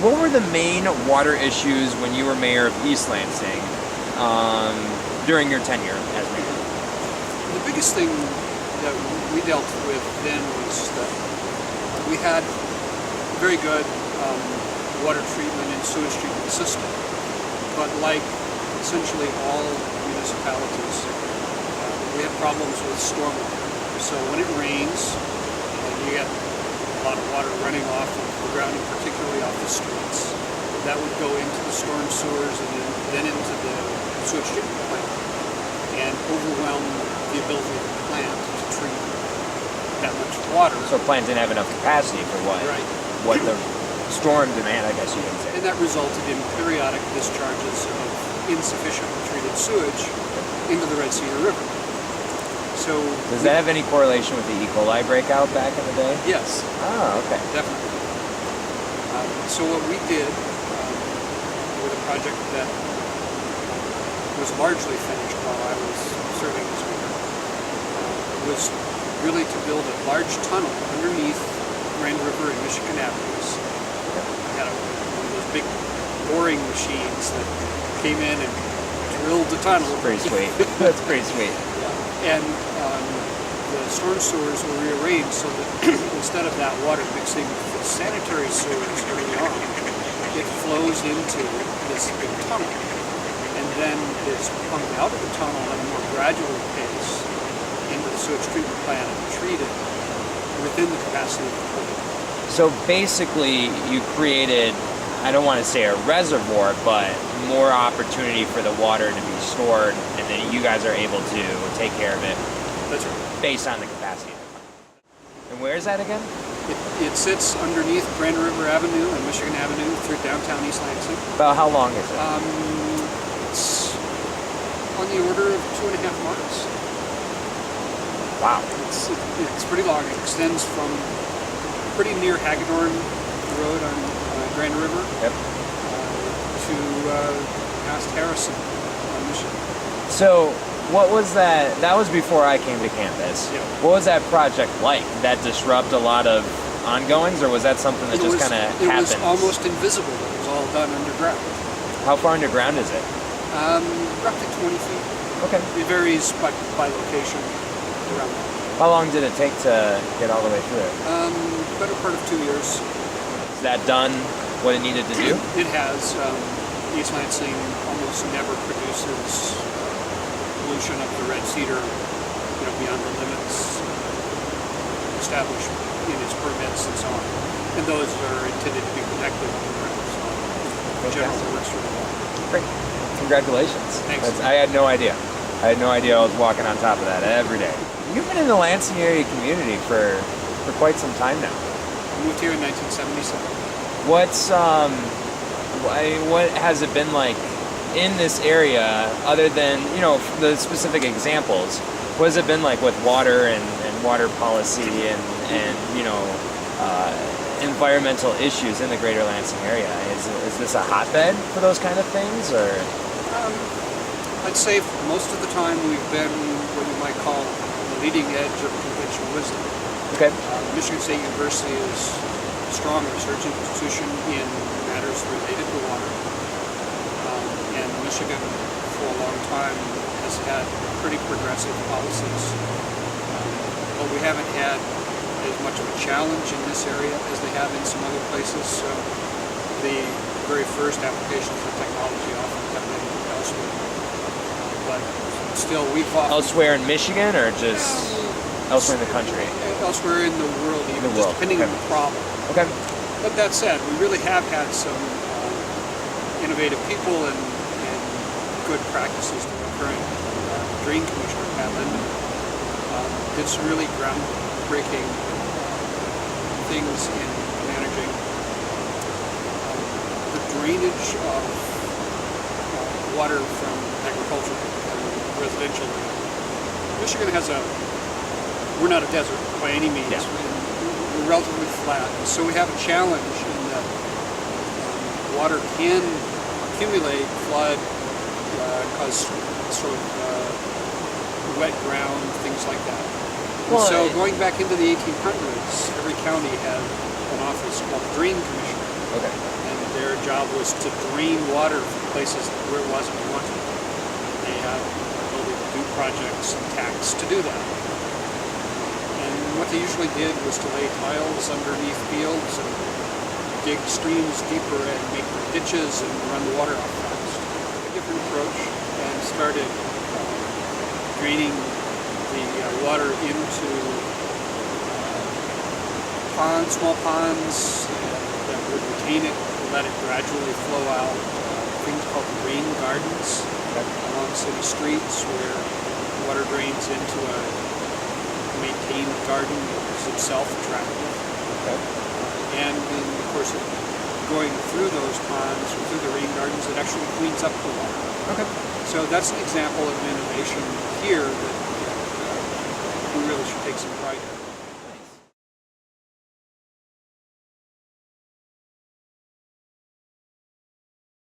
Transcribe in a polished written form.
what were the main water issues when you were mayor of East Lansing during your tenure as mayor? The biggest thing that we dealt with then was that we had a very good water treatment and sewage treatment system, but like essentially all municipalities, we had problems with stormwater. So when it rains, you get a lot of water running off of the ground, and particularly off the streets. That would go into the storm sewers and then into the sewage treatment plant and overwhelm the ability of the plant to treat that much water. So plant didn't have enough capacity for what the storm demand, I guess you could say. And that resulted in periodic discharges of insufficiently treated sewage into the Red Cedar River. So does that have any correlation with the E. coli breakout back in the day? Yes. Oh, okay. Definitely. So what we did with a project that was largely finished while I was serving as mayor was really to build a large tunnel underneath Grand River and Michigan Avenues. We had one of those big boring machines that came in and drilled the tunnel. That's pretty sweet. That's pretty sweet. And the storm sewers were rearranged so that instead of that water mixing with the sanitary sewers early on, it flows into this big tunnel. And then it's pumped out of the tunnel at a more gradual pace into the sewage treatment plant and treated within the capacity of the plant. So basically you created, I don't want to say a reservoir, but more opportunity for the water to be stored, and then you guys are able to take care of it. That's right. Based on the capacity. And where is that again? It sits underneath Grand River Avenue and Michigan Avenue through downtown East Lansing. About how long is it? It's on the order of 2.5 miles. Wow. It's pretty long. It extends from pretty near Hagedorn Road on Grand River. Yep. To past Harrison on Michigan. So what was that? That was before I came to campus. Yeah. What was that project like? Did that disrupt a lot of ongoings, or was that something that just kind of happened? It was almost invisible. It was all done underground. How far underground is it? Roughly 20 feet. Okay. It varies by location around that. How long did it take to get all the way through it? Better part of 2 years. Is that done what it needed to do? It has. East Lansing almost never produces pollution of the red cedar, beyond the limits established in its permits and so on. And those are intended to be protected underground. So generally works really well. Great. Congratulations. Thanks. I had no idea. I was walking on top of that every day. You've been in the Lansing area community for quite some time now. I moved here in 1977. What has it been like in this area, other than the specific examples? What has it been like with water and water policy and environmental issues in the greater Lansing area? Is this a hotbed for those kind of things, or? I'd say most of the time we've been what you might call the leading edge of conventional wisdom. Okay. Michigan State University is a strong research institution in matters related to water. And Michigan, for a long time, has had pretty progressive policies. But we haven't had as much of a challenge in this area as they have in some other places. So the very first applications of technology often have been elsewhere. But still, we've often... Elsewhere in Michigan, or just elsewhere in the country? Elsewhere in the world, even, just depending on the problem. Okay. But that said, we really have had some innovative people and good practices. The current Drain Commissioner, Pat Linden, did some really groundbreaking things in managing the drainage of water from agricultural and residential. Michigan has we're not a desert by any means. Yeah. We're relatively flat, so we have a challenge in that water can accumulate, flood, cause sort of wet ground, things like that. And so going back into the 1800s, every county had an office called the Drain Commissioner. Okay. And their job was to drain water from places where it wasn't wanted. They have ability to do projects and tax to do that. And what they usually did was to lay tiles underneath fields and dig streams deeper and make ditches and run the water out fast. A different approach, and started draining the water into ponds, small ponds that would retain it, let it gradually flow out. Things called rain gardens along city streets where water drains into a maintained garden that is itself attractive. And in the course of going through those ponds or through the rain gardens, it actually cleans up the water. So that's an example of an innovation here that we really should take some pride in.